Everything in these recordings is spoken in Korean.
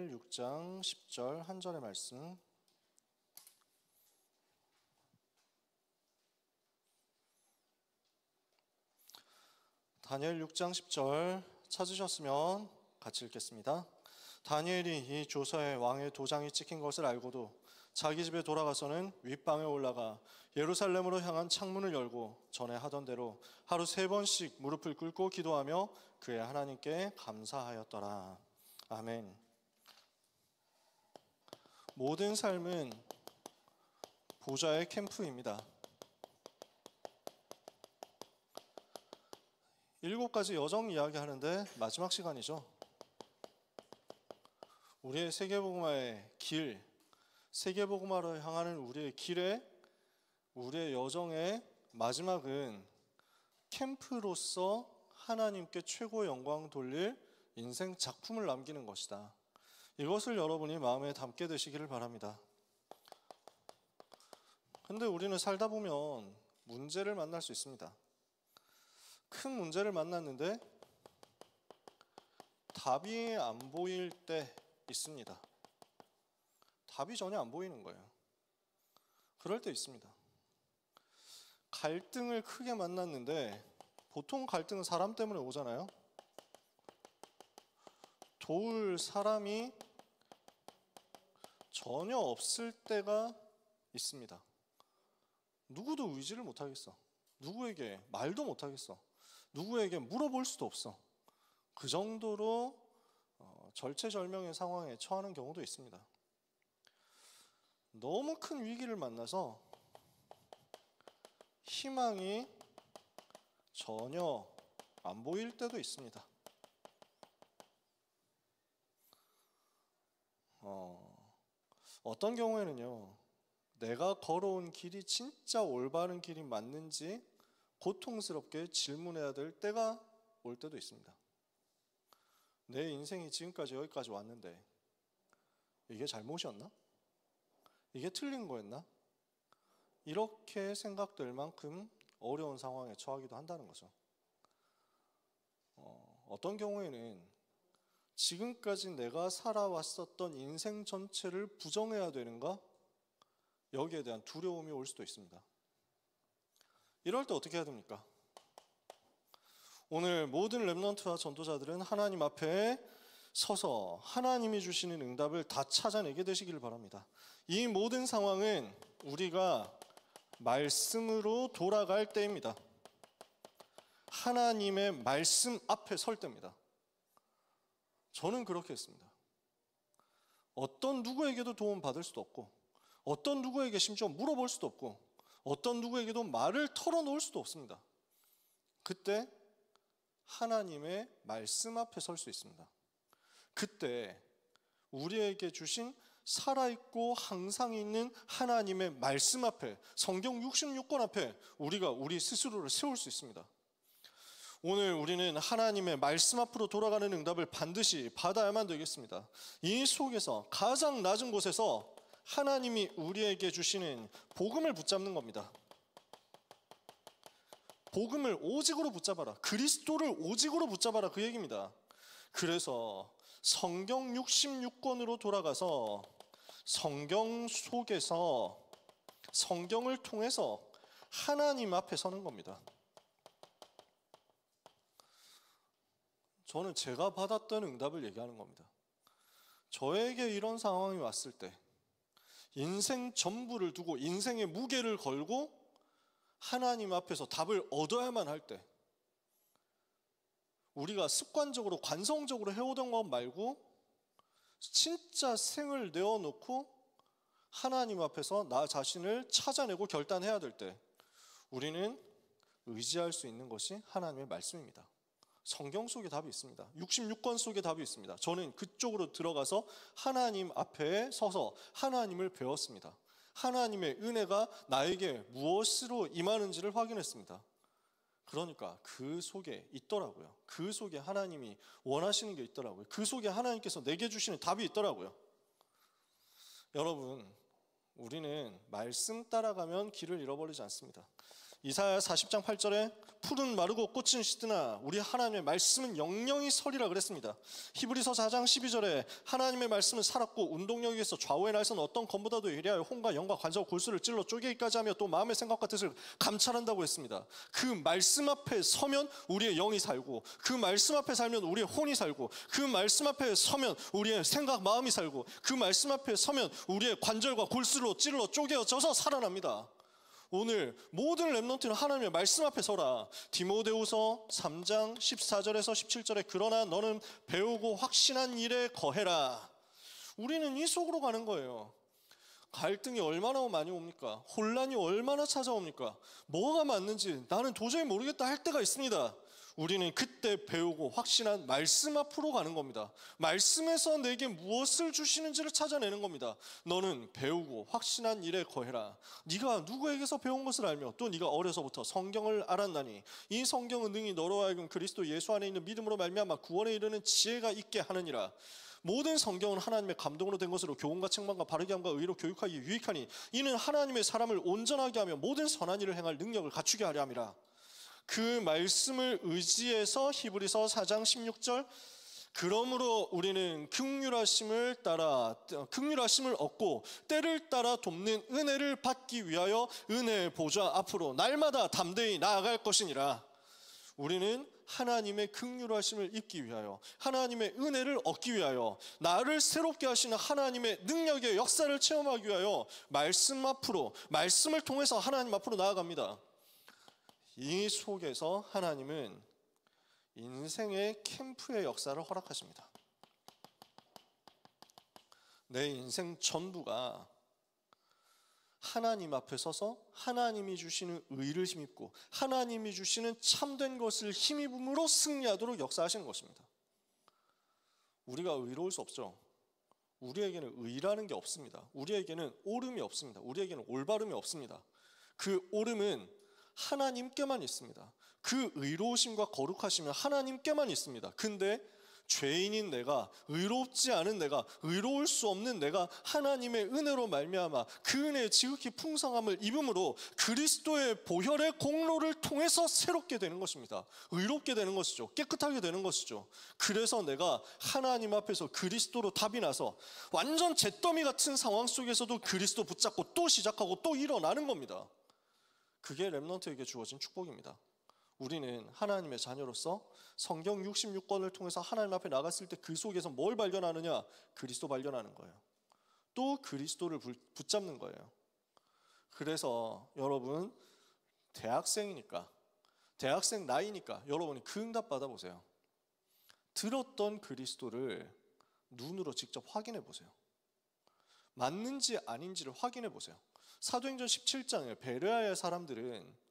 6장 10절 한 절의 말씀. 다니엘 6장 10절 찾으셨으면 같이 읽겠습니다. 다니엘이 이 조서에 왕의 도장이 찍힌 것을 알고도 자기 집에 돌아가서는 윗방에 올라가 예루살렘으로 향한 창문을 열고 전에 하던 대로 하루 3번씩 무릎을 꿇고 기도하며 그의 하나님께 감사하였더라. 아멘. 모든 삶은 보좌의 캠프입니다. 7가지 여정 이야기하는데 마지막 시간이죠. 우리의 세계복음화의 길, 세계복음화로 향하는 우리의 길에, 우리의 여정의 마지막은 캠프로서 하나님께 최고의 영광 돌릴 인생 작품을 남기는 것이다. 이것을 여러분이 마음에 담게 되시기를 바랍니다. 근데 우리는 살다 보면 문제를 만날 수 있습니다. 큰 문제를 만났는데 답이 안 보일 때 있습니다. 답이 전혀 안 보이는 거예요. 그럴 때 있습니다. 갈등을 크게 만났는데 보통 갈등은 사람 때문에 오잖아요. 도울 사람이 전혀 없을 때가 있습니다. 누구도 의지를 못하겠어. 누구에게 말도 못하겠어. 누구에게 물어볼 수도 없어. 그 정도로 절체절명의 상황에 처하는 경우도 있습니다. 너무 큰 위기를 만나서 희망이 전혀 안 보일 때도 있습니다. 어떤 경우에는요, 내가 걸어온 길이 진짜 올바른 길이 맞는지 고통스럽게 질문해야 될 때가 올 때도 있습니다. 내 인생이 지금까지 여기까지 왔는데 이게 잘못이었나? 이게 틀린 거였나? 이렇게 생각될 만큼 어려운 상황에 처하기도 한다는 거죠. 어떤 경우에는 지금까지 내가 살아왔었던 인생 전체를 부정해야 되는가? 여기에 대한 두려움이 올 수도 있습니다. 이럴 때 어떻게 해야 됩니까? 오늘 모든 렘넌트와 전도자들은 하나님 앞에 서서 하나님이 주시는 응답을 다 찾아내게 되시기를 바랍니다. 이 모든 상황은 우리가 말씀으로 돌아갈 때입니다. 하나님의 말씀 앞에 설 때입니다. 저는 그렇게 했습니다. 어떤 누구에게도 도움 받을 수도 없고, 어떤 누구에게 심지어 물어볼 수도 없고, 어떤 누구에게도 말을 털어놓을 수도 없습니다. 그때 하나님의 말씀 앞에 설 수 있습니다. 그때 우리에게 주신 살아있고 항상 있는 하나님의 말씀 앞에, 성경 66권 앞에 우리가 우리 스스로를 세울 수 있습니다. 오늘 우리는 하나님의 말씀 앞으로 돌아가는 응답을 반드시 받아야만 되겠습니다. 이 속에서 가장 낮은 곳에서 하나님이 우리에게 주시는 복음을 붙잡는 겁니다. 복음을 오직으로 붙잡아라. 그리스도를 오직으로 붙잡아라. 그 얘기입니다. 그래서 성경 66권으로 돌아가서 성경 속에서 성경을 통해서 하나님 앞에 서는 겁니다. 저는 제가 받았던 응답을 얘기하는 겁니다. 저에게 이런 상황이 왔을 때 인생 전부를 두고 인생의 무게를 걸고 하나님 앞에서 답을 얻어야만 할 때, 우리가 습관적으로 관성적으로 해오던 것 말고 진짜 생을 내어놓고 하나님 앞에서 나 자신을 찾아내고 결단해야 될 때 우리는 의지할 수 있는 것이 하나님의 말씀입니다. 성경 속에 답이 있습니다. 66권 속에 답이 있습니다. 저는 그쪽으로 들어가서 하나님 앞에 서서 하나님을 배웠습니다. 하나님의 은혜가 나에게 무엇으로 임하는지를 확인했습니다. 그러니까 그 속에 있더라고요. 그 속에 하나님이 원하시는 게 있더라고요. 그 속에 하나님께서 내게 주시는 답이 있더라고요. 여러분, 우리는 말씀 따라가면 길을 잃어버리지 않습니다. 이사야 40장 8절에 풀은 마르고 꽃은 시드나 우리 하나님의 말씀은 영영이 서리라 그랬습니다. 히브리서 4장 12절에 하나님의 말씀은 살았고 운동력에서 좌우의 날선 어떤 검보다도 예리하여 혼과 영과 관자와 골수를 찔러 쪼개기까지 하며 또 마음의 생각과 뜻을 감찰한다고 했습니다. 그 말씀 앞에 서면 우리의 영이 살고, 그 말씀 앞에 살면 우리의 혼이 살고, 그 말씀 앞에 서면 우리의 생각 마음이 살고, 그 말씀 앞에 서면 우리의 관절과 골수로 찔러 쪼개져서 살아납니다. 오늘 모든 렘넌트는 하나님의 말씀 앞에 서라. 디모데후서 3장 14절에서 17절에 그러나 너는 배우고 확신한 일에 거해라. 우리는 이 속으로 가는 거예요. 갈등이 얼마나 많이 옵니까? 혼란이 얼마나 찾아옵니까? 뭐가 맞는지 나는 도저히 모르겠다 할 때가 있습니다. 우리는 그때 배우고 확신한 말씀 앞으로 가는 겁니다. 말씀에서 내게 무엇을 주시는지를 찾아내는 겁니다. 너는 배우고 확신한 일에 거해라. 네가 누구에게서 배운 것을 알며 또 네가 어려서부터 성경을 알았나니 이 성경은 능히 너로 하여금 그리스도 예수 안에 있는 믿음으로 말미암아 구원에 이르는 지혜가 있게 하느니라. 모든 성경은 하나님의 감동으로 된 것으로 교훈과 책망과 바르게 함과 의로 교육하기 유익하니 이는 하나님의 사람을 온전하게 하며 모든 선한 일을 행할 능력을 갖추게 하려 함이라. 그 말씀을 의지해서 히브리서 4장 16절 그러므로 우리는 긍휼하심을 얻고 때를 따라 돕는 은혜를 받기 위하여 은혜의 보좌 앞으로 날마다 담대히 나아갈 것이니라. 우리는 하나님의 긍휼하심을 입기 위하여, 하나님의 은혜를 얻기 위하여, 나를 새롭게 하시는 하나님의 능력의 역사를 체험하기 위하여 말씀 앞으로, 말씀을 통해서 하나님 앞으로 나아갑니다. 이 속에서 하나님은 인생의 캠프의 역사를 허락하십니다. 내 인생 전부가 하나님 앞에 서서 하나님이 주시는 의를 힘입고 하나님이 주시는 참된 것을 힘입음으로 승리하도록 역사하시는 것입니다. 우리가 의로울 수 없죠. 우리에게는 의라는 게 없습니다. 우리에게는 옳음이 없습니다. 우리에게는 올바름이 없습니다. 그 옳음은 하나님께만 있습니다. 그 의로우심과 거룩하심은 하나님께만 있습니다. 근데 죄인인 내가, 의롭지 않은 내가, 의로울 수 없는 내가 하나님의 은혜로 말미암아 그 은혜의 지극히 풍성함을 입음으로 그리스도의 보혈의 공로를 통해서 새롭게 되는 것입니다. 의롭게 되는 것이죠. 깨끗하게 되는 것이죠. 그래서 내가 하나님 앞에서 그리스도로 답이 나서 완전 잿더미 같은 상황 속에서도 그리스도 붙잡고 또 시작하고 또 일어나는 겁니다. 그게 렘넌트에게 주어진 축복입니다. 우리는 하나님의 자녀로서 성경 66권을 통해서 하나님 앞에 나갔을 때 그 속에서 뭘 발견하느냐? 그리스도 발견하는 거예요. 또 그리스도를 붙잡는 거예요. 그래서 여러분 대학생이니까, 대학생 나이니까 여러분이 그 응답 받아보세요. 들었던 그리스도를 눈으로 직접 확인해 보세요. 맞는지 아닌지를 확인해 보세요. 사도행전 17장에 베레아의 사람들은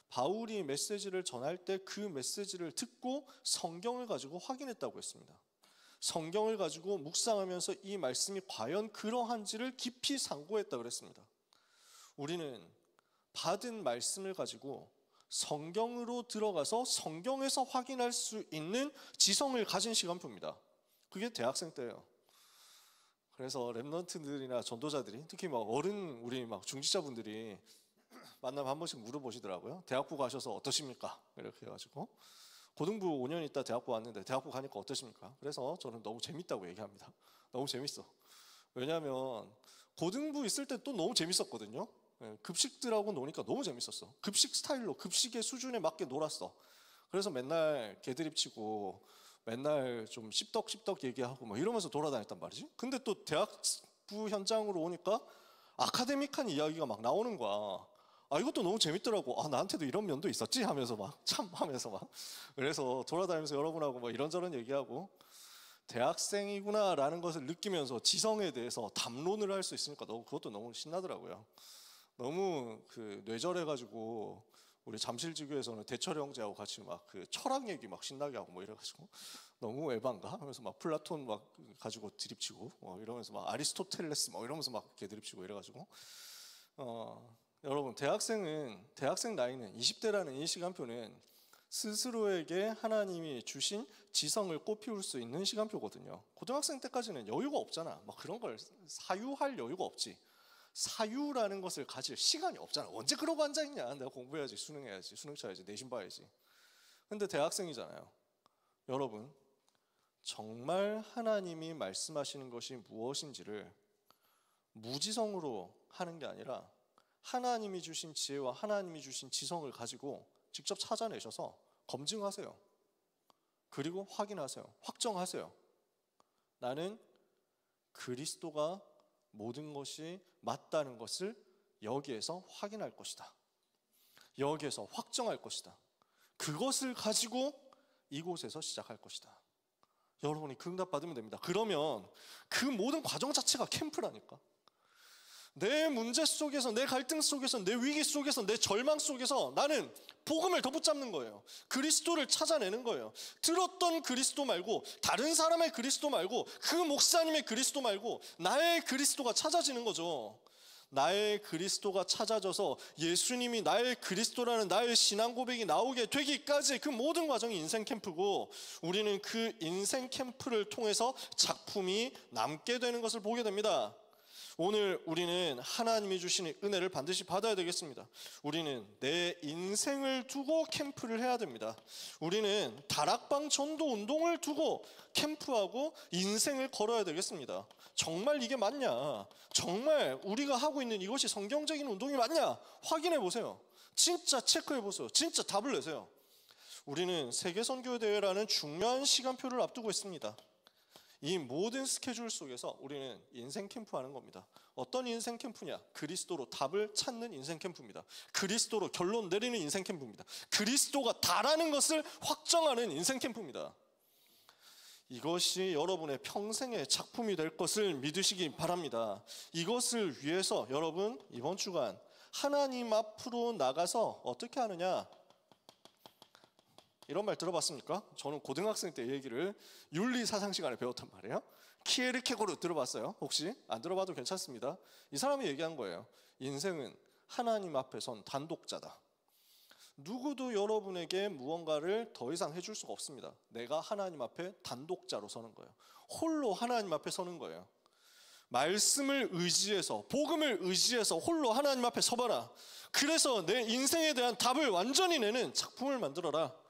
바울이 메시지를 전할 때 그 메시지를 듣고 성경을 가지고 확인했다고 했습니다. 성경을 가지고 묵상하면서 이 말씀이 과연 그러한지를 깊이 상고했다고 그랬습니다. 우리는 받은 말씀을 가지고 성경으로 들어가서 성경에서 확인할 수 있는 지성을 가진 시간표입니다. 그게 대학생 때예요. 그래서 렘넌트들이나 전도자들이 특히 막 우리 막 중직자분들이 만나면 한 번씩 물어보시더라고요. 대학부 가셔서 어떠십니까? 이렇게 해가지고 고등부 5년 있다 대학부 왔는데 대학부 가니까 어떠십니까? 그래서 저는 너무 재밌다고 얘기합니다. 너무 재밌어. 왜냐하면 고등부 있을 때 또 너무 재밌었거든요. 급식들하고 노니까 너무 재밌었어. 급식 스타일로 급식의 수준에 맞게 놀았어. 그래서 맨날 개드립 치고 맨날 좀 씹덕 얘기하고 뭐 이러면서 돌아다녔단 말이지. 근데 또 대학부 현장으로 오니까 아카데믹한 이야기가 막 나오는 거야. 아, 이것도 너무 재밌더라고. 아, 나한테도 이런 면도 있었지? 하면서 막 참 하면서 막 그래서 돌아다니면서 여러분하고 뭐 이런저런 얘기하고 대학생이구나 라는 것을 느끼면서 지성에 대해서 담론을 할 수 있으니까 그것도 너무 신나더라고요. 너무 뇌절해가지고 우리 잠실지교에서는 대철 형제하고 같이 막 철학 얘기 막 신나게 하고 뭐 이래가지고 너무 에반가 하면서 막 플라톤 막 가지고 드립치고 이러면서 막 아리스토텔레스 막 이러면서 막 이렇게 드립치고 이래가지고 여러분 대학생 나이는 20대라는 이 시간표는 스스로에게 하나님이 주신 지성을 꽃피울 수 있는 시간표거든요. 고등학생 때까지는 여유가 없잖아. 막 그런 걸 사유할 여유가 없지. 사유라는 것을 가질 시간이 없잖아. 언제 그러고 앉아있냐. 내가 공부해야지, 수능해야지, 수능 쳐야지, 내신 봐야지. 근데 대학생이잖아요. 여러분, 정말 하나님이 말씀하시는 것이 무엇인지를 무지성으로 하는 게 아니라 하나님이 주신 지혜와 하나님이 주신 지성을 가지고 직접 찾아내셔서 검증하세요. 그리고 확인하세요. 확정하세요. 나는 그리스도가 모든 것이 맞다는 것을 여기에서 확인할 것이다. 여기에서 확정할 것이다. 그것을 가지고 이곳에서 시작할 것이다. 여러분이 그 응답 받으면 됩니다. 그러면 그 모든 과정 자체가 캠프라니까. 내 문제 속에서, 내 갈등 속에서, 내 위기 속에서, 내 절망 속에서 나는 복음을 더 붙잡는 거예요. 그리스도를 찾아내는 거예요. 들었던 그리스도 말고, 다른 사람의 그리스도 말고, 그 목사님의 그리스도 말고 나의 그리스도가 찾아지는 거죠. 나의 그리스도가 찾아져서 예수님이 나의 그리스도라는 나의 신앙 고백이 나오게 되기까지 그 모든 과정이 인생 캠프고, 우리는 그 인생 캠프를 통해서 작품이 남게 되는 것을 보게 됩니다. 오늘 우리는 하나님이 주시는 은혜를 반드시 받아야 되겠습니다. 우리는 내 인생을 두고 캠프를 해야 됩니다. 우리는 다락방 전도 운동을 두고 캠프하고 인생을 걸어야 되겠습니다. 정말 이게 맞냐? 정말 우리가 하고 있는 이것이 성경적인 운동이 맞냐? 확인해 보세요. 진짜 체크해 보세요. 진짜 답을 내세요. 우리는 세계선교대회라는 중요한 시간표를 앞두고 있습니다. 이 모든 스케줄 속에서 우리는 인생 캠프하는 겁니다. 어떤 인생 캠프냐? 그리스도로 답을 찾는 인생 캠프입니다. 그리스도로 결론 내리는 인생 캠프입니다. 그리스도가 다라는 것을 확정하는 인생 캠프입니다. 이것이 여러분의 평생의 작품이 될 것을 믿으시기 바랍니다. 이것을 위해서 여러분 이번 주간 하나님 앞으로 나가서 어떻게 하느냐? 이런 말 들어봤습니까? 저는 고등학생 때 얘기를 윤리사상 시간에 배웠단 말이에요. 키에르케고르 들어봤어요? 혹시? 안 들어봐도 괜찮습니다. 이 사람이 얘기한 거예요. 인생은 하나님 앞에 선 단독자다. 누구도 여러분에게 무언가를 더 이상 해줄 수가 없습니다. 내가 하나님 앞에 단독자로 서는 거예요. 홀로 하나님 앞에 서는 거예요. 말씀을 의지해서, 복음을 의지해서 홀로 하나님 앞에 서봐라. 그래서 내 인생에 대한 답을 완전히 내는 작품을 만들어라.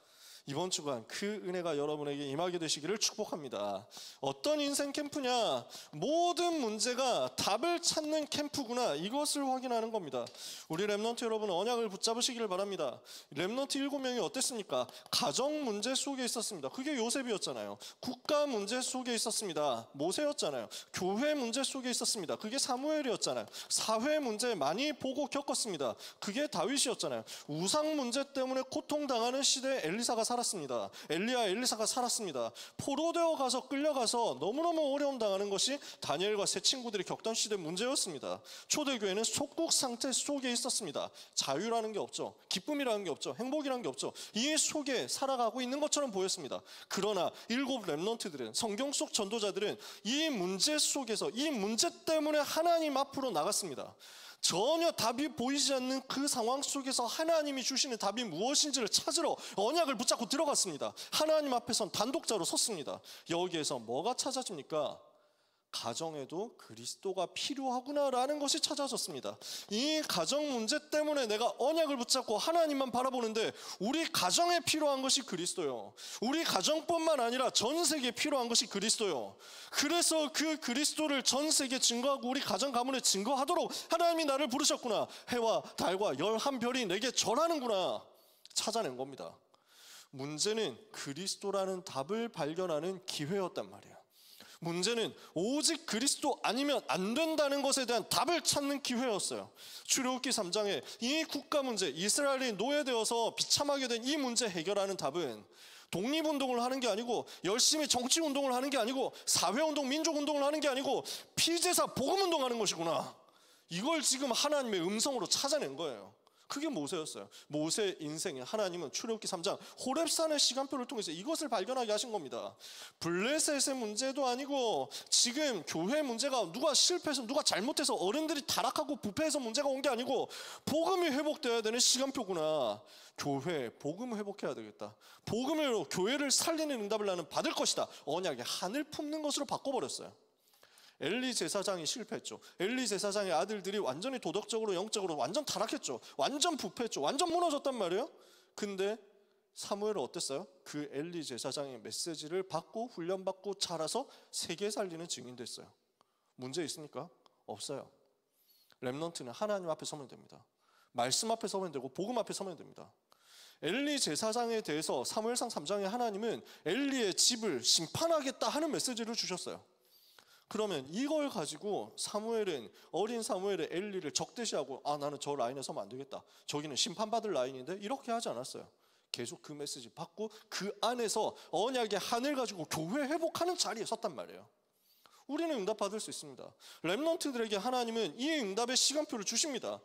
이번 주간 그 은혜가 여러분에게 임하게 되시기를 축복합니다. 어떤 인생 캠프냐? 모든 문제가 답을 찾는 캠프구나. 이것을 확인하는 겁니다. 우리 렘넌트 여러분 언약을 붙잡으시기를 바랍니다. 렘넌트 7명이 어땠습니까? 가정 문제 속에 있었습니다. 그게 요셉이었잖아요. 국가 문제 속에 있었습니다. 모세였잖아요. 교회 문제 속에 있었습니다. 그게 사무엘이었잖아요. 사회 문제 많이 보고 겪었습니다. 그게 다윗이었잖아요. 우상 문제 때문에 고통당하는 시대에 엘리사가 살았습니다. 엘리야, 엘리사가 살았습니다. 포로되어 가서 끌려가서 너무너무 어려움 당하는 것이 다니엘과 세 친구들이 겪던 시대 문제였습니다. 초대교회는 속국 상태 속에 있었습니다. 자유라는 게 없죠. 기쁨이라는 게 없죠. 행복이라는 게 없죠. 이 속에 살아가고 있는 것처럼 보였습니다. 그러나 7 렘넌트들은, 성경 속 전도자들은 이 문제 속에서, 이 문제 때문에 하나님 앞으로 나갔습니다. 전혀 답이 보이지 않는 그 상황 속에서 하나님이 주시는 답이 무엇인지를 찾으러 언약을 붙잡고 들어갔습니다. 하나님 앞에선 단독자로 섰습니다. 여기에서 뭐가 찾아집니까? 가정에도 그리스도가 필요하구나라는 것이 찾아졌습니다. 이 가정 문제 때문에 내가 언약을 붙잡고 하나님만 바라보는데 우리 가정에 필요한 것이 그리스도요. 우리 가정뿐만 아니라 전 세계에 필요한 것이 그리스도요. 그래서 그 그리스도를 전 세계에 증거하고 우리 가정 가문에 증거하도록 하나님이 나를 부르셨구나. 해와 달과 11별이 내게 절하는구나. 찾아낸 겁니다. 문제는 그리스도라는 답을 발견하는 기회였단 말이에요. 문제는 오직 그리스도 아니면 안 된다는 것에 대한 답을 찾는 기회였어요. 출애굽기 3장에 이 국가 문제, 이스라엘이 노예되어서 비참하게 된 이 문제 해결하는 답은 독립운동을 하는 게 아니고, 열심히 정치운동을 하는 게 아니고, 사회운동, 민족운동을 하는 게 아니고 피제사 복음운동 하는 것이구나. 이걸 지금 하나님의 음성으로 찾아낸 거예요. 그게 모세였어요. 모세의 인생에 하나님은 출애굽기 3장 호렙산의 시간표를 통해서 이것을 발견하게 하신 겁니다. 블레셋의 문제도 아니고, 지금 교회 문제가 누가 실패해서 누가 잘못해서 어른들이 타락하고 부패해서 문제가 온 게 아니고 복음이 회복되어야 되는 시간표구나. 교회 복음을 회복해야 되겠다. 복음으로 교회를 살리는 응답을 나는 받을 것이다. 언약의 한을 품는 것으로 바꿔버렸어요. 엘리 제사장이 실패했죠. 엘리 제사장의 아들들이 완전히 도덕적으로 영적으로 완전 타락했죠. 완전 부패했죠. 완전 무너졌단 말이에요. 근데 사무엘은 어땠어요? 그 엘리 제사장의 메시지를 받고 훈련받고 자라서 세계 살리는 증인 됐어요. 문제 있습니까? 없어요. 렘넌트는 하나님 앞에 서면 됩니다. 말씀 앞에 서면 되고 복음 앞에 서면 됩니다. 엘리 제사장에 대해서 사무엘상 3장에 하나님은 엘리의 집을 심판하겠다 하는 메시지를 주셨어요. 그러면 이걸 가지고 사무엘은, 어린 사무엘의 엘리를 적대시하고 나는 저 라인에 서면 안 되겠다, 저기는 심판받을 라인인데, 이렇게 하지 않았어요. 계속 그 메시지 받고 그 안에서 언약의 한을 가지고 교회 회복하는 자리에 섰단 말이에요. 우리는 응답받을 수 있습니다. 렘넌트들에게 하나님은 이 응답의 시간표를 주십니다.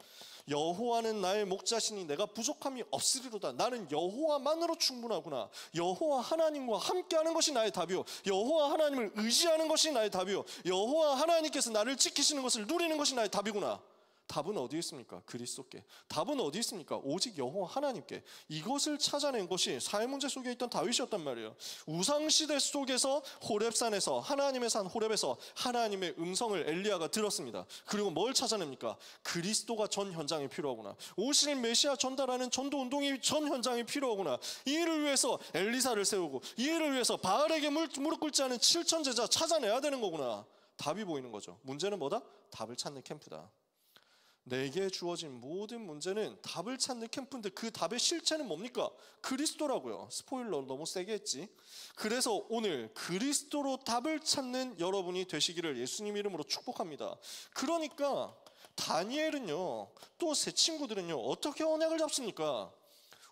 여호와는 나의 목자시니 내가 부족함이 없으리로다. 나는 여호와만으로 충분하구나. 여호와 하나님과 함께하는 것이 나의 답이요, 여호와 하나님을 의지하는 것이 나의 답이요, 여호와 하나님께서 나를 지키시는 것을 누리는 것이 나의 답이구나. 답은 어디 있습니까? 그리스도께. 답은 어디 있습니까? 오직 여호와 하나님께. 이것을 찾아낸 것이 사회 문제 속에 있던 다윗이었단 말이에요. 우상시대 속에서 호렙산에서, 하나님의 산 호렙에서 하나님의 음성을 엘리야가 들었습니다. 그리고 뭘 찾아냅니까? 그리스도가 전 현장에 필요하구나. 오실 메시아 전달하는 전도운동이 전 현장에 필요하구나. 이 일을 위해서 엘리사를 세우고, 이 일을 위해서 바알에게 무릎 꿇지 않은 7천 제자 찾아내야 되는 거구나. 답이 보이는 거죠. 문제는 뭐다? 답을 찾는 캠프다. 내게 주어진 모든 문제는 답을 찾는 캠프인데 그 답의 실체는 뭡니까? 그리스도라고요. 스포일러 너무 세게 했지. 그래서 오늘 그리스도로 답을 찾는 여러분이 되시기를 예수님 이름으로 축복합니다. 그러니까 다니엘은요, 또 새 친구들은요, 어떻게 언약을 잡습니까?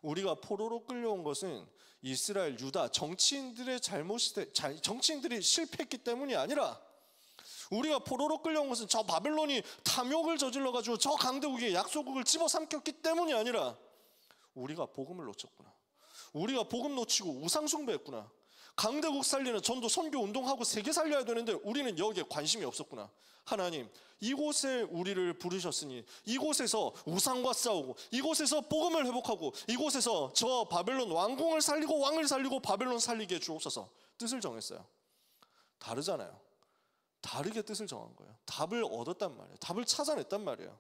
우리가 포로로 끌려온 것은 이스라엘, 유다 정치인들의 정치인들이 실패했기 때문이 아니라, 우리가 포로로 끌려온 것은 저 바벨론이 탐욕을 저질러가지고 저 강대국의 약소국을 집어삼켰기 때문이 아니라, 우리가 복음을 놓쳤구나. 우리가 복음 놓치고 우상숭배했구나. 강대국 살리는 전도 선교 운동하고 세계 살려야 되는데 우리는 여기에 관심이 없었구나. 하나님, 이곳에 우리를 부르셨으니 이곳에서 우상과 싸우고, 이곳에서 복음을 회복하고, 이곳에서 저 바벨론 왕궁을 살리고 왕을 살리고 바벨론 살리게 주옵소서. 뜻을 정했어요. 다르잖아요. 다르게 뜻을 정한 거예요. 답을 얻었단 말이에요. 답을 찾아냈단 말이에요.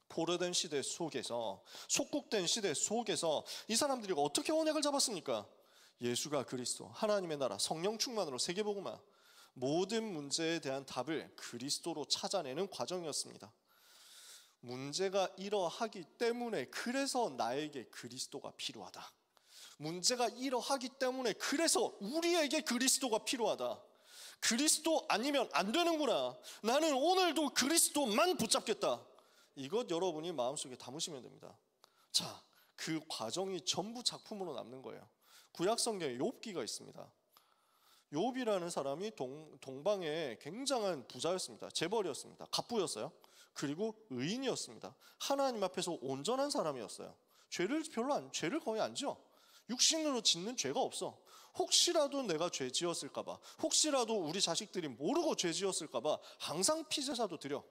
포로된 시대 속에서, 속국된 시대 속에서 이 사람들이 어떻게 언약을 잡았습니까? 예수가 그리스도, 하나님의 나라, 성령 충만으로 세계복음화, 모든 문제에 대한 답을 그리스도로 찾아내는 과정이었습니다. 문제가 이러하기 때문에, 그래서 나에게 그리스도가 필요하다. 문제가 이러하기 때문에, 그래서 우리에게 그리스도가 필요하다. 그리스도 아니면 안 되는구나. 나는 오늘도 그리스도만 붙잡겠다. 이것 여러분이 마음속에 담으시면 됩니다. 자, 그 과정이 전부 작품으로 남는 거예요. 구약성경에 욥기가 있습니다. 욥이라는 사람이 동방의 굉장한 부자였습니다. 재벌이었습니다. 갑부였어요. 그리고 의인이었습니다. 하나님 앞에서 온전한 사람이었어요. 죄를 거의 안 지어. 육신으로 짓는 죄가 없어. 혹시라도 내가 죄 지었을까봐, 혹시라도 우리 자식들이 모르고 죄 지었을까봐 항상 피제사도 드려.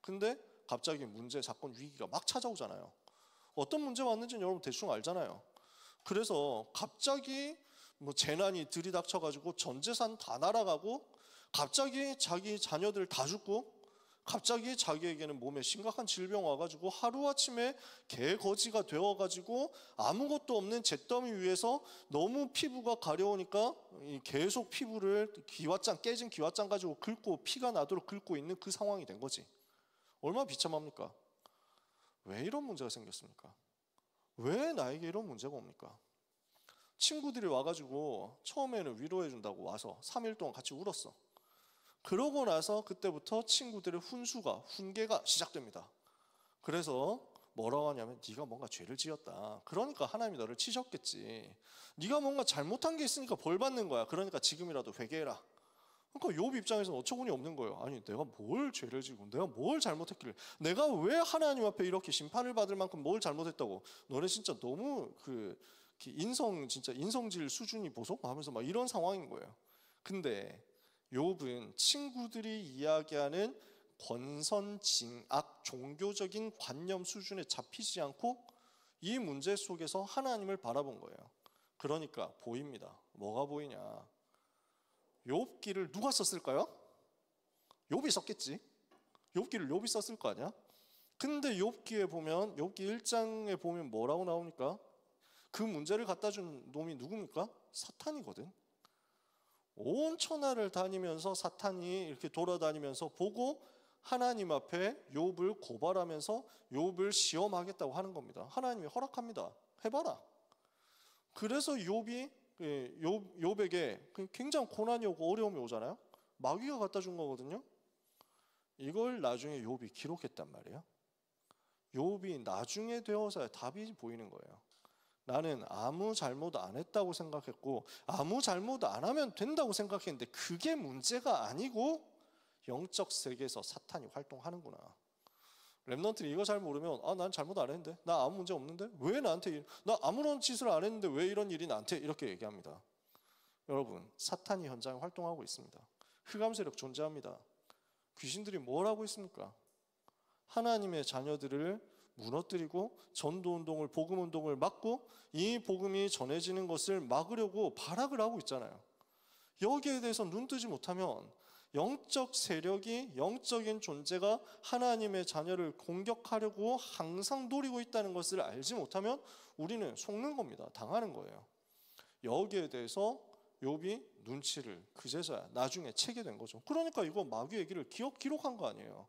근데 갑자기 문제, 사건, 위기가 막 찾아오잖아요. 어떤 문제 왔는지는 여러분 대충 알잖아요. 그래서 갑자기 재난이 들이닥쳐가지고 전 재산 다 날아가고, 갑자기 자기 자녀들 다 죽고, 갑자기 자기에게는 몸에 심각한 질병 와가지고 하루아침에 개거지가 되어가지고 아무것도 없는 잿더미 위에서 너무 피부가 가려우니까 계속 피부를 깨진 기왓장 가지고 긁고 피가 나도록 긁고 있는 그 상황이 된 거지. 얼마나 비참합니까? 왜 이런 문제가 생겼습니까? 왜 나에게 이런 문제가 옵니까? 친구들이 와가지고 처음에는 위로해준다고 와서 3일 동안 같이 울었어. 그러고 나서 그때부터 친구들의 훈계가 시작됩니다. 그래서 뭐라고 하냐면, 네가 뭔가 죄를 지었다. 그러니까 하나님이 너를 치셨겠지. 네가 뭔가 잘못한 게 있으니까 벌 받는 거야. 그러니까 지금이라도 회개해라. 그러니까 욥 입장에서는 어처구니 없는 거예요. 아니, 내가 뭘 죄를 지고 내가 뭘 잘못했길래, 내가 왜 하나님 앞에 이렇게 심판을 받을 만큼 뭘 잘못했다고. 너네 진짜 너무 인성질 수준이 보소? 하면서 막 이런 상황인 거예요. 근데 욥은 친구들이 이야기하는 권선징악 종교적인 관념 수준에 잡히지 않고 이 문제 속에서 하나님을 바라본 거예요. 그러니까 보입니다. 뭐가 보이냐? 욥기를 누가 썼을까요? 욥이 썼겠지. 욥기를 욥이 썼을 거 아니야. 근데 욥기에 보면, 욥기 1장에 보면 뭐라고 나옵니까? 그 문제를 갖다 준 놈이 누굽니까? 사탄이거든. 온 천하를 다니면서 사탄이 이렇게 돌아다니면서 보고 하나님 앞에 욥을 고발하면서 욥을 시험하겠다고 하는 겁니다. 하나님이 허락합니다. 해봐라. 그래서 욥에게 굉장히 고난이 오고 어려움이 오잖아요. 마귀가 갖다 준 거거든요. 이걸 나중에 욥이 기록했단 말이에요. 욥이 나중에 되어서야 답이 보이는 거예요. 나는 아무 잘못 안 했다고 생각했고 아무 잘못 안 하면 된다고 생각했는데 그게 문제가 아니고 영적 세계에서 사탄이 활동하는구나. 랩런트는 이거 잘 모르면 난 잘못 안 했는데, 나 아무 문제 없는데 왜 나한테, 나 아무런 짓을 안 했는데 왜 이런 일이 나한테, 이렇게 얘기합니다. 여러분, 사탄이 현장에 활동하고 있습니다. 흑암 세력 존재합니다. 귀신들이 뭘 하고 있습니까? 하나님의 자녀들을 무너뜨리고 전도운동을, 복음운동을 막고 이 복음이 전해지는 것을 막으려고 발악을 하고 있잖아요. 여기에 대해서 눈 뜨지 못하면 영적 세력이, 영적인 존재가 하나님의 자녀를 공격하려고 항상 노리고 있다는 것을 알지 못하면 우리는 속는 겁니다. 당하는 거예요. 여기에 대해서 욥이 눈치를 그제서야 나중에 채게 된 거죠. 그러니까 이거 마귀 얘기를 기록한 거 아니에요.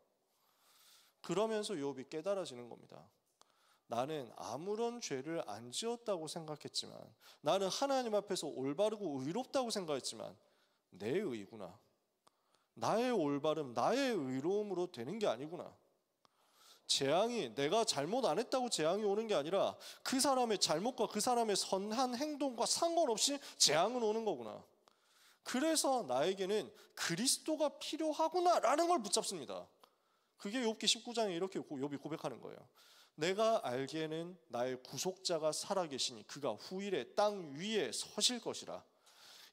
그러면서 욥이 깨달아지는 겁니다. 나는 아무런 죄를 안 지었다고 생각했지만, 나는 하나님 앞에서 올바르고 의롭다고 생각했지만 내 의구나, 나의 올바름, 나의 의로움으로 되는 게 아니구나. 재앙이 내가 잘못 안 했다고 재앙이 오는 게 아니라 그 사람의 잘못과 그 사람의 선한 행동과 상관없이 재앙은 오는 거구나. 그래서 나에게는 그리스도가 필요하구나라는 걸 붙잡습니다. 그게 욥기 19장에 이렇게 욥이 고백하는 거예요. 내가 알기에는 나의 구속자가 살아계시니 그가 후일에 땅 위에 서실 것이라.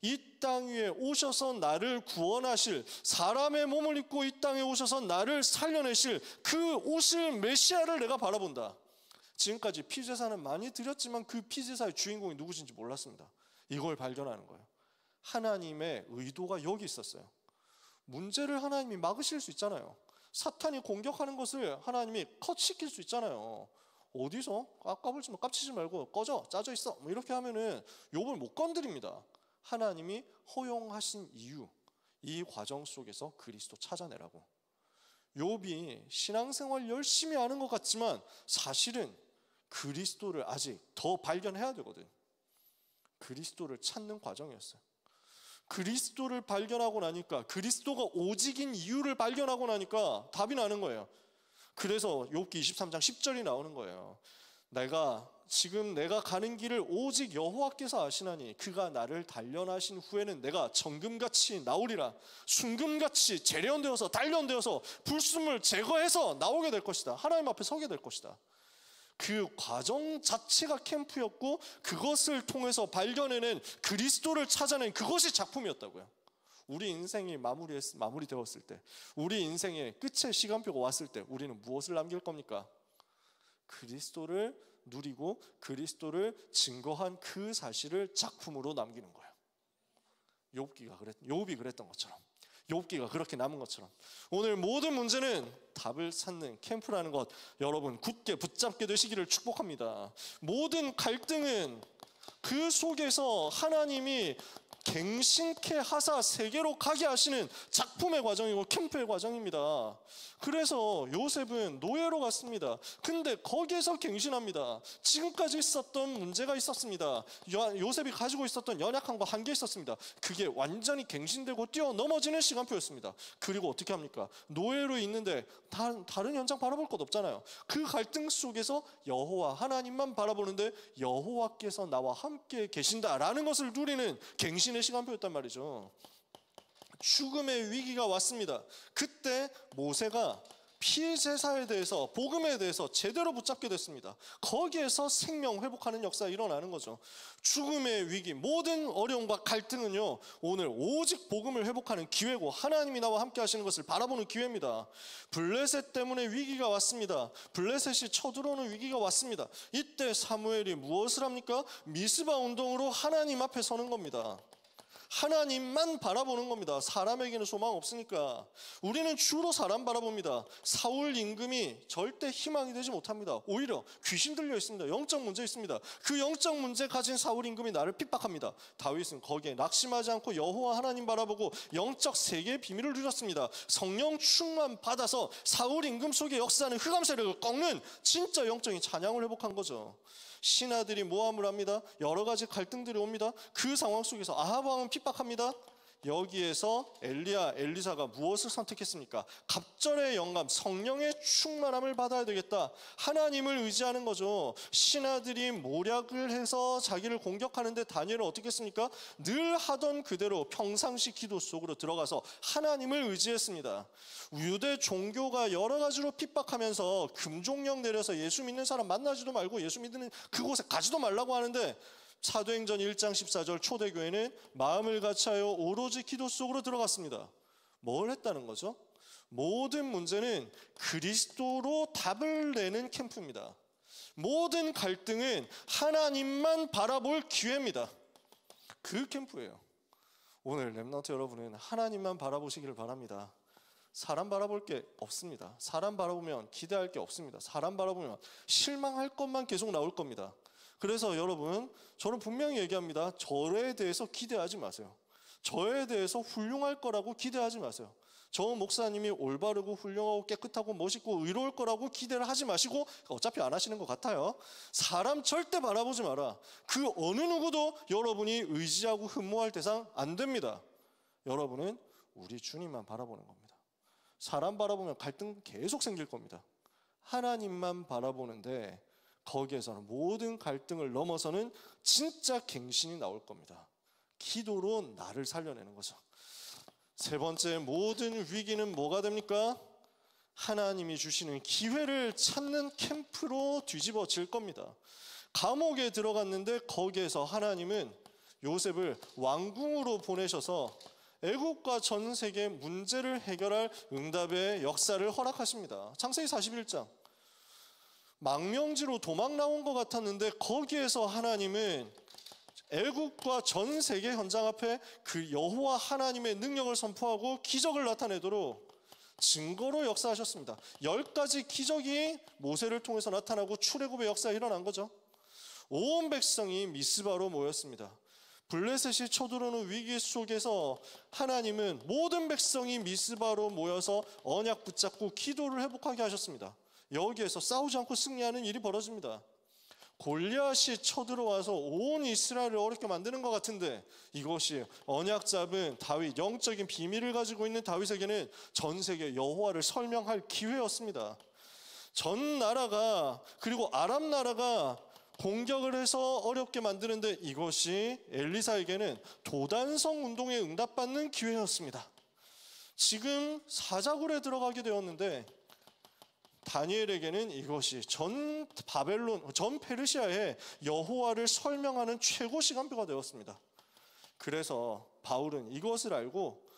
이 땅 위에 오셔서 나를 구원하실, 사람의 몸을 입고 이 땅에 오셔서 나를 살려내실 그 오실 메시아를 내가 바라본다. 지금까지 피제사는 많이 드렸지만 그 피제사의 주인공이 누구신지 몰랐습니다. 이걸 발견하는 거예요. 하나님의 의도가 여기 있었어요. 문제를 하나님이 막으실 수 있잖아요. 사탄이 공격하는 것을 하나님이 컷시킬 수 있잖아요. 어디서 까불지 마, 깝치지 말고 꺼져, 짜져 있어, 뭐 이렇게 하면은 욥을 못 건드립니다. 하나님이 허용하신 이유, 이 과정 속에서 그리스도 찾아내라고. 욥이 신앙생활 열심히 하는 것 같지만 사실은 그리스도를 아직 더 발견해야 되거든. 그리스도를 찾는 과정이었어요. 그리스도를 발견하고 나니까, 그리스도가 오직인 이유를 발견하고 나니까 답이 나는 거예요. 그래서 욥기 23장 10절이 나오는 거예요. 지금 내가 가는 길을 오직 여호와께서 아시나니 그가 나를 단련하신 후에는 내가 정금같이 나오리라. 순금같이 재련되어서 단련되어서 불순물 제거해서 나오게 될 것이다. 하나님 앞에 서게 될 것이다. 그 과정 자체가 캠프였고 그것을 통해서 발견해낸 그리스도를 찾아낸 그것이 작품이었다고요. 우리 인생이 마무리되었을 때, 우리 인생의 끝에 시간표가 왔을 때 우리는 무엇을 남길 겁니까? 그리스도를 누리고 그리스도를 증거한 그 사실을 작품으로 남기는 거예요. 욥이 그랬던 것처럼, 욥기가 그렇게 남은 것처럼 오늘 모든 문제는 답을 찾는 캠프라는 것, 여러분 굳게 붙잡게 되시기를 축복합니다. 모든 갈등은 그 속에서 하나님이 갱신케 하사 세계로 가게 하시는 작품의 과정이고 캠프의 과정입니다. 그래서 요셉은 노예로 갔습니다. 근데 거기에서 갱신합니다. 지금까지 있었던 문제가 있었습니다. 요셉이 가지고 있었던 연약함과 한계 있었습니다. 그게 완전히 갱신되고 뛰어넘어지는 시간표였습니다. 그리고 어떻게 합니까? 노예로 있는데 다른 현장 바라볼 것 없잖아요. 그 갈등 속에서 여호와 하나님만 바라보는데 여호와께서 나와 함께 계신다라는 것을 누리는 갱신의 시간표였단 말이죠. 죽음의 위기가 왔습니다. 그때 모세가 피제사에 대해서, 복음에 대해서 제대로 붙잡게 됐습니다. 거기에서 생명 회복하는 역사가 일어나는 거죠. 죽음의 위기, 모든 어려움과 갈등은요, 오늘 오직 복음을 회복하는 기회고 하나님이 나와 함께 하시는 것을 바라보는 기회입니다. 블레셋 때문에 위기가 왔습니다. 블레셋이 쳐들어오는 위기가 왔습니다. 이때 사무엘이 무엇을 합니까? 미스바 운동으로 하나님 앞에 서는 겁니다. 하나님만 바라보는 겁니다. 사람에게는 소망 없으니까. 우리는 주로 사람 바라봅니다. 사울 임금이 절대 희망이 되지 못합니다. 오히려 귀신 들려 있습니다. 영적 문제 있습니다. 그 영적 문제 가진 사울 임금이 나를 핍박합니다. 다윗은 거기에 낙심하지 않고 여호와 하나님 바라보고 영적 세계의 비밀을 누렸습니다. 성령 충만 받아서 사울 임금 속에 역사하는 흑암 세력을 꺾는 진짜 영적인 찬양을 회복한 거죠. 신하들이 모함을 합니다. 여러 가지 갈등들이 옵니다. 그 상황 속에서 아합 왕은 핍박합니다. 여기에서 엘리사가 무엇을 선택했습니까? 갑절의 영감, 성령의 충만함을 받아야 되겠다. 하나님을 의지하는 거죠. 신하들이 모략을 해서 자기를 공격하는데 다니엘은 어떻게 했습니까? 늘 하던 그대로 평상시 기도 속으로 들어가서 하나님을 의지했습니다. 유대 종교가 여러 가지로 핍박하면서 금종령 내려서 예수 믿는 사람 만나지도 말고 예수 믿는 그곳에 가지도 말라고 하는데, 사도행전 1장 14절 초대교회는 마음을 같이하여 오로지 기도 속으로 들어갔습니다. 뭘 했다는 거죠? 모든 문제는 그리스도로 답을 내는 캠프입니다. 모든 갈등은 하나님만 바라볼 기회입니다. 그 캠프예요. 오늘 렘넌트 여러분은 하나님만 바라보시기를 바랍니다. 사람 바라볼 게 없습니다. 사람 바라보면 기대할 게 없습니다. 사람 바라보면 실망할 것만 계속 나올 겁니다. 그래서 여러분, 저는 분명히 얘기합니다. 저에 대해서 기대하지 마세요. 저에 대해서 훌륭할 거라고 기대하지 마세요. 저 목사님이 올바르고 훌륭하고 깨끗하고 멋있고 의로울 거라고 기대를 하지 마시고, 어차피 안 하시는 것 같아요. 사람 절대 바라보지 마라. 그 어느 누구도 여러분이 의지하고 흠모할 대상 안 됩니다. 여러분은 우리 주님만 바라보는 겁니다. 사람 바라보면 갈등 계속 생길 겁니다. 하나님만 바라보는데 거기에서는 모든 갈등을 넘어서는 진짜 갱신이 나올 겁니다. 기도로 나를 살려내는 거죠. 세 번째, 모든 위기는 뭐가 됩니까? 하나님이 주시는 기회를 찾는 캠프로 뒤집어질 겁니다. 감옥에 들어갔는데 거기에서 하나님은 요셉을 왕궁으로 보내셔서 애국과 전 세계 문제를 해결할 응답의 역사를 허락하십니다. 창세기 41장. 망명지로 도망 나온 것 같았는데 거기에서 하나님은 애국과 전 세계 현장 앞에 그 여호와 하나님의 능력을 선포하고 기적을 나타내도록 증거로 역사하셨습니다. 10가지 기적이 모세를 통해서 나타나고 출애굽의 역사가 일어난 거죠. 온 백성이 미스바로 모였습니다. 블레셋이 쳐들어오는 위기 속에서 하나님은 모든 백성이 미스바로 모여서 언약 붙잡고 기도를 회복하게 하셨습니다. 여기에서 싸우지 않고 승리하는 일이 벌어집니다. 골리앗이 쳐들어와서 온 이스라엘을 어렵게 만드는 것 같은데, 이것이 언약 잡은 다윗, 영적인 비밀을 가지고 있는 다윗에게는 전 세계 여호와를 설명할 기회였습니다. 전 나라가, 그리고 아람 나라가 공격을 해서 어렵게 만드는데, 이것이 엘리사에게는 도단성 운동에 응답받는 기회였습니다. 지금 사자굴에 들어가게 되었는데 다니엘에게는 이것이 전 페르시아의 여호와를 설명하는 최고 시간표가 되었습니다. 그래서 바울은 이것을 알고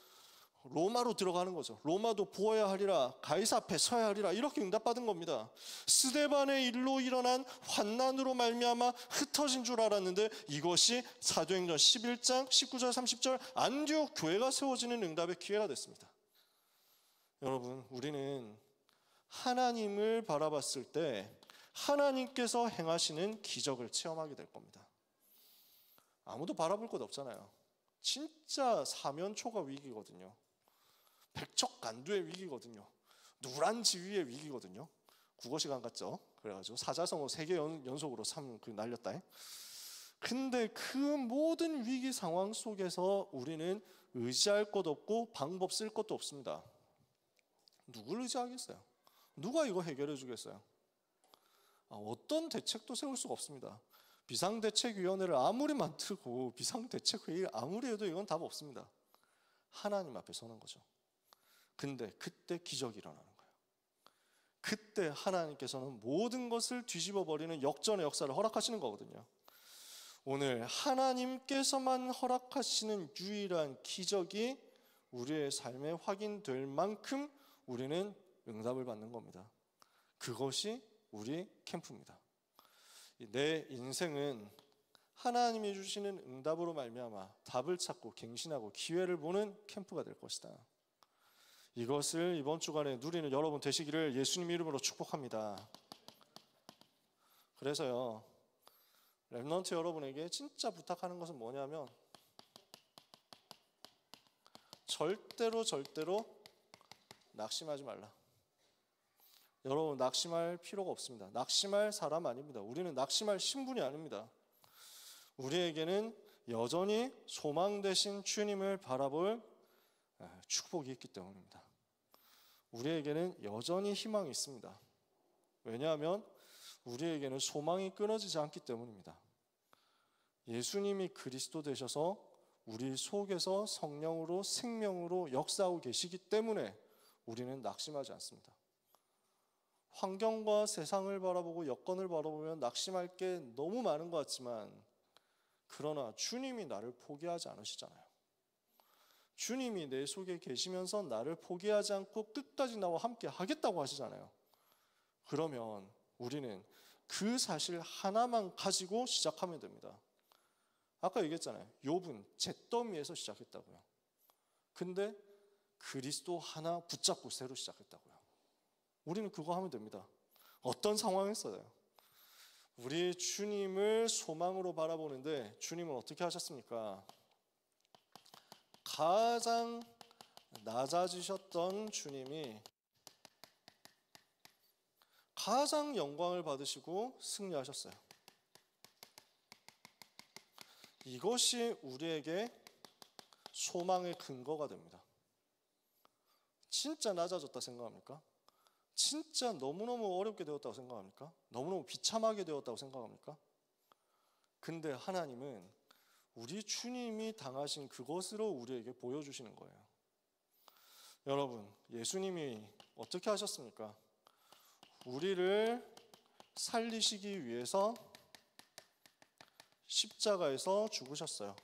로마로 들어가는 거죠. 로마도 보아야 하리라, 가이사 앞에 서야 하리라, 이렇게 응답받은 겁니다. 스데반의 일로 일어난 환난으로 말미암아 흩어진 줄 알았는데 이것이 사도행전 11장 19절 30절 안디옥 교회가 세워지는 응답의 기회가 됐습니다. 여러분, 우리는 하나님을 바라봤을 때 하나님께서 행하시는 기적을 체험하게 될 겁니다. 아무도 바라볼 것 없잖아요. 진짜 사면초가 위기거든요. 백척간두의 위기거든요. 누란 지위의 위기거든요. 국어 시간 같죠? 그래가지고 사자성어 3개 연속으로 날렸다. 근데 그 모든 위기 상황 속에서 우리는 의지할 것 없고 방법 쓸 것도 없습니다. 누굴 의지하겠어요? 누가 이거 해결해 주겠어요? 어떤 대책도 세울 수가 없습니다. 비상대책위원회를 아무리 만들고 비상대책회의를 아무리 해도 이건 답 없습니다. 하나님 앞에 서는 거죠. 근데 그때 기적이 일어나는 거예요. 그때 하나님께서는 모든 것을 뒤집어버리는 역전의 역사를 허락하시는 거거든요. 오늘 하나님께서만 허락하시는 유일한 기적이 우리의 삶에 확인될 만큼 우리는 응답을 받는 겁니다. 그것이 우리 캠프입니다. 내 인생은 하나님이 주시는 응답으로 말미암아 답을 찾고 갱신하고 기회를 보는 캠프가 될 것이다. 이것을 이번 주간에 누리는 여러분 되시기를 예수님 이름으로 축복합니다. 그래서요, 렘넌트 여러분에게 진짜 부탁하는 것은 뭐냐면 절대로 낙심하지 말라. 여러분, 낙심할 필요가 없습니다. 낙심할 사람 아닙니다. 우리는 낙심할 신분이 아닙니다. 우리에게는 여전히 소망 되신 주님을 바라볼 축복이 있기 때문입니다. 우리에게는 여전히 희망이 있습니다. 왜냐하면 우리에게는 소망이 끊어지지 않기 때문입니다. 예수님이 그리스도 되셔서 우리 속에서 성령으로 생명으로 역사하고 계시기 때문에 우리는 낙심하지 않습니다. 환경과 세상을 바라보고 여건을 바라보면 낙심할 게 너무 많은 것 같지만, 그러나 주님이 나를 포기하지 않으시잖아요. 주님이 내 속에 계시면서 나를 포기하지 않고 끝까지 나와 함께 하겠다고 하시잖아요. 그러면 우리는 그 사실 하나만 가지고 시작하면 됩니다. 아까 얘기했잖아요. 욥은 잿더미에서 시작했다고요. 근데 그리스도 하나 붙잡고 새로 시작했다고요. 우리는 그거 하면 됩니다. 어떤 상황에서요? 우리 주님을 소망으로 바라보는데 주님은 어떻게 하셨습니까? 가장 낮아지셨던 주님이 가장 영광을 받으시고 승리하셨어요. 이것이 우리에게 소망의 근거가 됩니다. 진짜 낮아졌다 생각합니까? 진짜 너무너무 어렵게 되었다고 생각합니까? 너무너무 비참하게 되었다고 생각합니까? 근데 하나님은 우리 주님이 당하신 그것으로 우리에게 보여주시는 거예요. 여러분, 예수님이 어떻게 하셨습니까? 우리를 살리시기 위해서 십자가에서 죽으셨어요.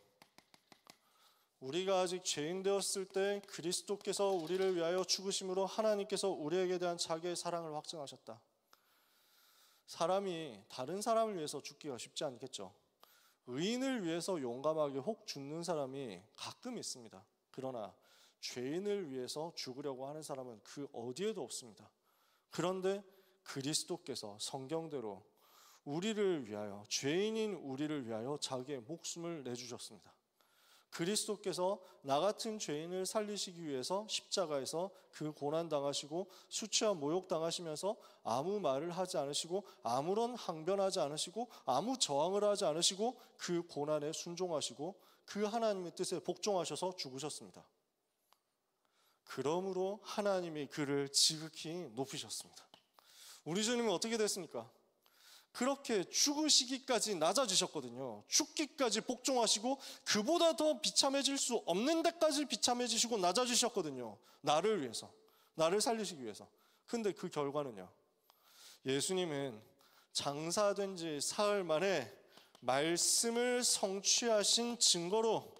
우리가 아직 죄인 되었을 때 그리스도께서 우리를 위하여 죽으심으로 하나님께서 우리에게 대한 자기의 사랑을 확증하셨다. 사람이 다른 사람을 위해서 죽기가 쉽지 않겠죠. 의인을 위해서 용감하게 혹 죽는 사람이 가끔 있습니다. 그러나 죄인을 위해서 죽으려고 하는 사람은 그 어디에도 없습니다. 그런데 그리스도께서 성경대로 우리를 위하여, 죄인인 우리를 위하여 자기의 목숨을 내주셨습니다. 그리스도께서 나 같은 죄인을 살리시기 위해서 십자가에서 그 고난당하시고 수치와 모욕당하시면서 아무 말을 하지 않으시고 아무런 항변하지 않으시고 아무 저항을 하지 않으시고 그 고난에 순종하시고 그 하나님의 뜻에 복종하셔서 죽으셨습니다. 그러므로 하나님이 그를 지극히 높이셨습니다. 우리 주님은 어떻게 됐습니까? 그렇게 죽으시기까지 낮아지셨거든요. 죽기까지 복종하시고 그보다 더 비참해질 수 없는 데까지 비참해지시고 낮아지셨거든요. 나를 위해서, 나를 살리시기 위해서. 근데 그 결과는요, 예수님은 장사된 지 사흘 만에 말씀을 성취하신 증거로,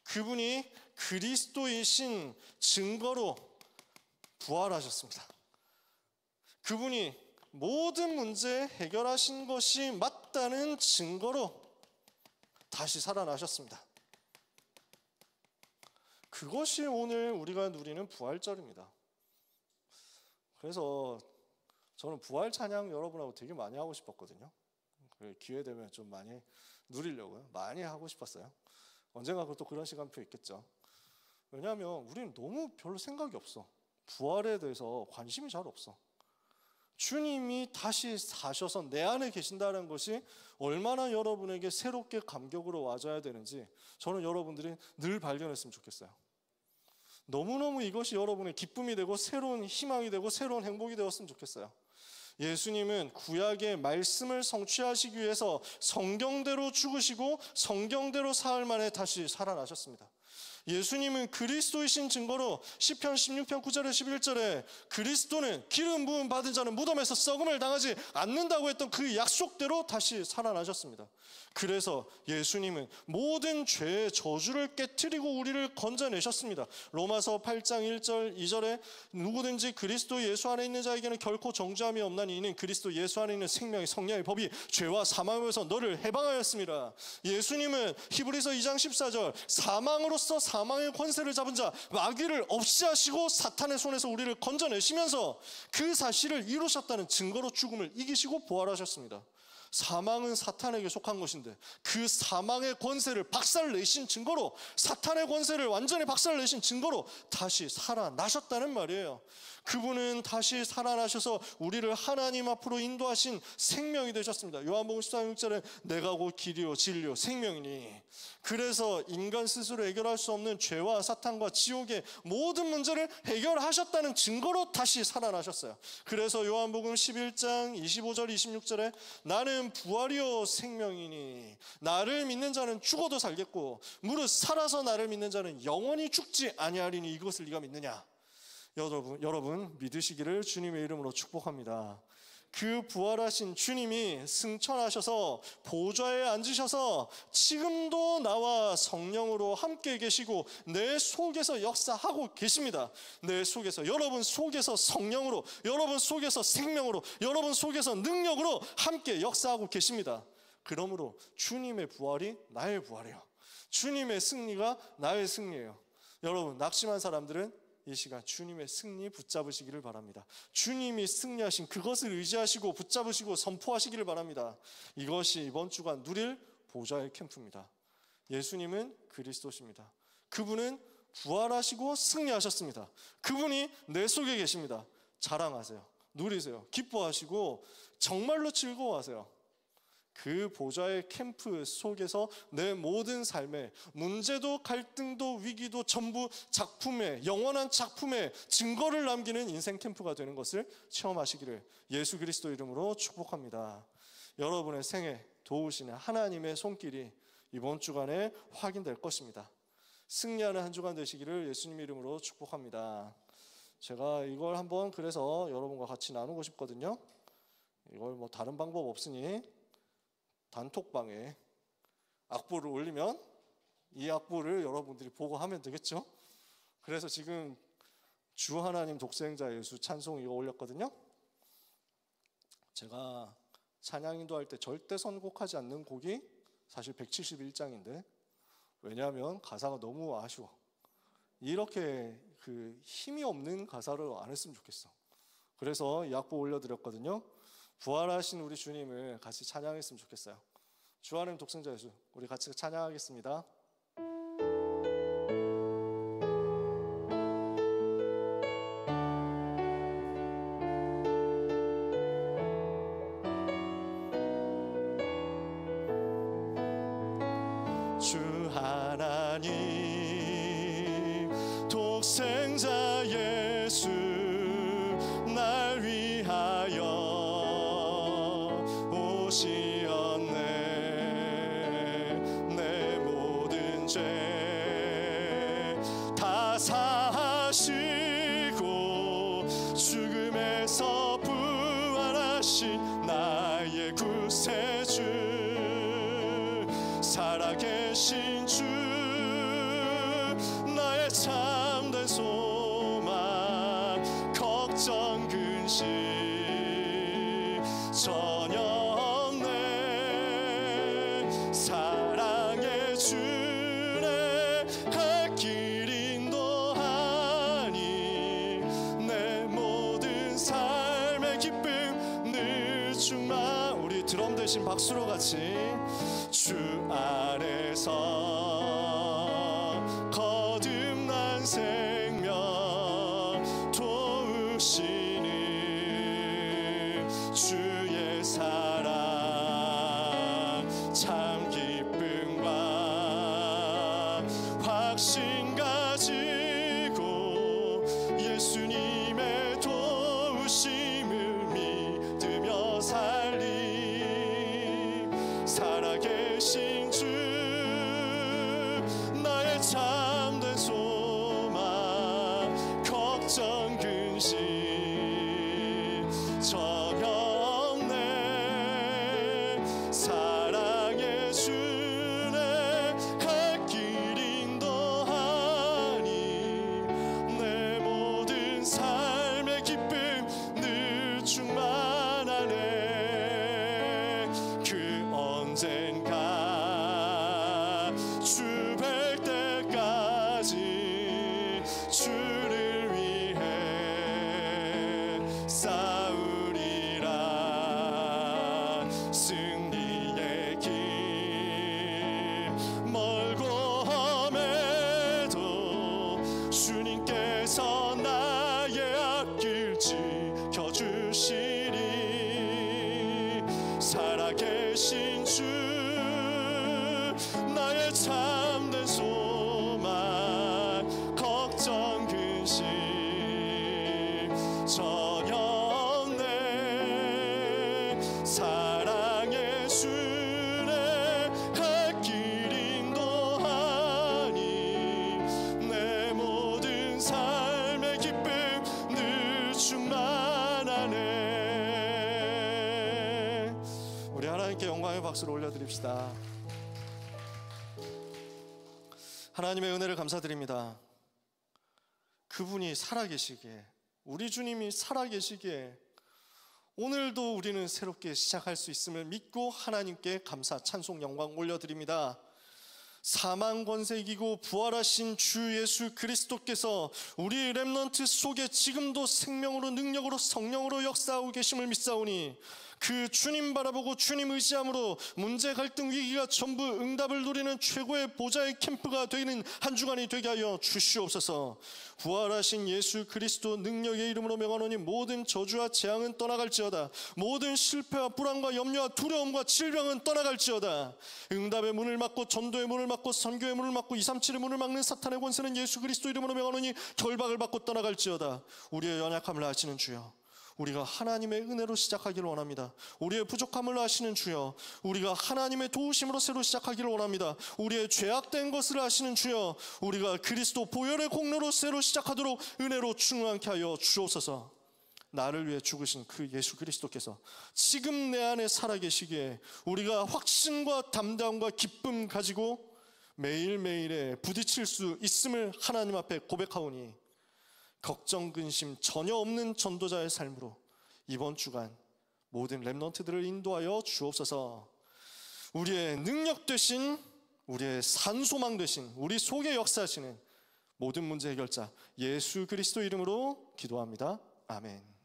그분이 그리스도이신 증거로 부활하셨습니다. 그분이 모든 문제 해결하신 것이 맞다는 증거로 다시 살아나셨습니다. 그것이 오늘 우리가 누리는 부활절입니다. 그래서 저는 부활 찬양 여러분하고 되게 많이 하고 싶었거든요. 기회 되면 좀 많이 누리려고요. 많이 하고 싶었어요. 언젠가 또 그런 시간표 있겠죠. 왜냐하면 우리는 너무 별로 생각이 없어. 부활에 대해서 관심이 잘 없어. 주님이 다시 사셔서 내 안에 계신다는 것이 얼마나 여러분에게 새롭게 감격으로 와줘야 되는지 저는 여러분들이 늘 발견했으면 좋겠어요. 너무너무 이것이 여러분의 기쁨이 되고 새로운 희망이 되고 새로운 행복이 되었으면 좋겠어요. 예수님은 구약의 말씀을 성취하시기 위해서 성경대로 죽으시고 성경대로 사흘 만에 다시 살아나셨습니다. 예수님은 그리스도이신 증거로 시편 16편 9절에 11절에 그리스도는 기름 부음 받은 자는 무덤에서 썩음을 당하지 않는다고 했던 그 약속대로 다시 살아나셨습니다. 그래서 예수님은 모든 죄의 저주를 깨트리고 우리를 건져내셨습니다. 로마서 8장 1절 2절에 누구든지 그리스도 예수 안에 있는 자에게는 결코 정죄함이 없나니 이는 그리스도 예수 안에 있는 생명의 성령의 법이 죄와 사망에서 너를 해방하였습니다. 예수님은 히브리서 2장 14절 사망으로서 사망의 권세를 잡은 자 마귀를 없이 하시고 사탄의 손에서 우리를 건져내시면서 그 사실을 이루셨다는 증거로 죽음을 이기시고 부활하셨습니다. 사망은 사탄에게 속한 것인데 그 사망의 권세를 박살내신 증거로, 사탄의 권세를 완전히 박살내신 증거로 다시 살아나셨다는 말이에요. 그분은 다시 살아나셔서 우리를 하나님 앞으로 인도하신 생명이 되셨습니다. 요한복음 14장 6절에 내가 곧 길이요 진리요 생명이니, 그래서 인간 스스로 해결할 수 없는 죄와 사탄과 지옥의 모든 문제를 해결하셨다는 증거로 다시 살아나셨어요. 그래서 요한복음 11장 25절 26절에 나는 부활이요 생명이니 나를 믿는 자는 죽어도 살겠고 무릇 살아서 나를 믿는 자는 영원히 죽지 아니하리니 이것을 네가 믿느냐. 여러분 믿으시기를 주님의 이름으로 축복합니다. 그 부활하신 주님이 승천하셔서 보좌에 앉으셔서 지금도 나와 성령으로 함께 계시고 내 속에서 역사하고 계십니다. 내 속에서, 여러분 속에서 성령으로, 여러분 속에서 생명으로, 여러분 속에서 능력으로 함께 역사하고 계십니다. 그러므로 주님의 부활이 나의 부활이에요. 주님의 승리가 나의 승리예요. 여러분 낙심한 사람들은 이 시간 주님의 승리 붙잡으시기를 바랍니다. 주님이 승리하신 그것을 의지하시고 붙잡으시고 선포하시기를 바랍니다. 이것이 이번 주간 누릴 보좌의 캠프입니다. 예수님은 그리스도십니다. 그분은 부활하시고 승리하셨습니다. 그분이 내 속에 계십니다. 자랑하세요. 누리세요. 기뻐하시고 정말로 즐거워하세요. 그 보좌의 캠프 속에서 내 모든 삶에 문제도 갈등도 위기도 전부 작품에, 영원한 작품에 증거를 남기는 인생 캠프가 되는 것을 체험하시기를 예수 그리스도 이름으로 축복합니다. 여러분의 생에 도우시는 하나님의 손길이 이번 주간에 확인될 것입니다. 승리하는 한 주간 되시기를 예수님 이름으로 축복합니다. 제가 이걸 한번 그래서 여러분과 같이 나누고 싶거든요. 이걸 뭐 다른 방법 없으니 단톡방에 악보를 올리면 이 악보를 여러분들이 보고 하면 되겠죠. 그래서 지금 주 하나님 독생자 예수 찬송 이거 올렸거든요. 제가 찬양 인도할 때 절대 선곡하지 않는 곡이 사실 171장인데 왜냐하면 가사가 너무 아쉬워. 이렇게 그 힘이 없는 가사를 안 했으면 좋겠어. 그래서 이 악보 올려드렸거든요. 부활하신 우리 주님을 같이 찬양했으면 좋겠어요. 주 하나님 독생자 예수, 우리 같이 찬양하겠습니다. 주 하나님 독생자 예수 날 위하여 오시었네. 내 모든 죄 다 사하시고 죽음에서 부활하신 나의 구세주, 살아계신 주, 나의 참된 소망, 걱정 근심 전혀 없네. 사랑의 주네 갈 길 인도하니 내 모든 삶의 기쁨 늘 충만. 우리 드럼 대신 박수로 같이 주 안에서 거듭난 생명 도우시니 주의 사랑 참 기쁨과 확신 가지고 예수님의 도우심을 믿으며 살리. 살아계신 주, 나의 참된 근심 전혀 없네. 사랑의 주네 갈 길 인도하니 내 모든 삶의 기쁨 늘 충만하네. 그 언젠가 주 뵐 때까지 주를 위해 싸우리라. 승리의 길 멀고 험해도 주님께서 나의 앞길 지켜주시리. 살아계신 주 나의 참된 소망 걱정 근심 전혀 없네. 사랑의 주네 갈 길 인도하니 내 모든 삶의 기쁨 늘 충만하네. 우리 하나님께 영광의 박수를 올려드립시다. 하나님의 은혜를 감사드립니다. 그분이 살아계시기에, 우리 주님이 살아계시기에 오늘도 우리는 새롭게 시작할 수 있음을 믿고 하나님께 감사, 찬송, 영광 올려드립니다. 사망 권세 이기고 부활하신 주 예수 그리스도께서 우리 렘넌트 속에 지금도 생명으로 능력으로 성령으로 역사하고 계심을 믿사오니 그 주님 바라보고 주님 의지함으로 문제, 갈등, 위기가 전부 응답을 누리는 최고의 보좌의 캠프가 되는 한 주간이 되게 하여 주시옵소서. 부활하신 예수 그리스도 능력의 이름으로 명하노니 모든 저주와 재앙은 떠나갈지어다. 모든 실패와 불안과 염려와 두려움과 질병은 떠나갈지어다. 응답의 문을 막고 전도의 문을 막고 선교의 문을 막고 237의 문을 막는 사탄의 권세는 예수 그리스도 이름으로 명하노니 결박을 받고 떠나갈지어다. 우리의 연약함을 아시는 주여, 우리가 하나님의 은혜로 시작하기를 원합니다. 우리의 부족함을 아시는 주여, 우리가 하나님의 도우심으로 새로 시작하기를 원합니다. 우리의 죄악된 것을 아시는 주여, 우리가 그리스도 보혈의 공로로 새로 시작하도록 은혜로 충만케 하여 주옵소서. 나를 위해 죽으신 그 예수 그리스도께서 지금 내 안에 살아계시기에 우리가 확신과 담대함과 기쁨 가지고 매일매일에 부딪힐 수 있음을 하나님 앞에 고백하오니 걱정 근심 전혀 없는 전도자의 삶으로 이번 주간 모든 렘넌트들을 인도하여 주옵소서. 우리의 능력 되신, 우리의 산소망 되신, 우리 속에 역사하시는 모든 문제 해결자 예수 그리스도 이름으로 기도합니다. 아멘.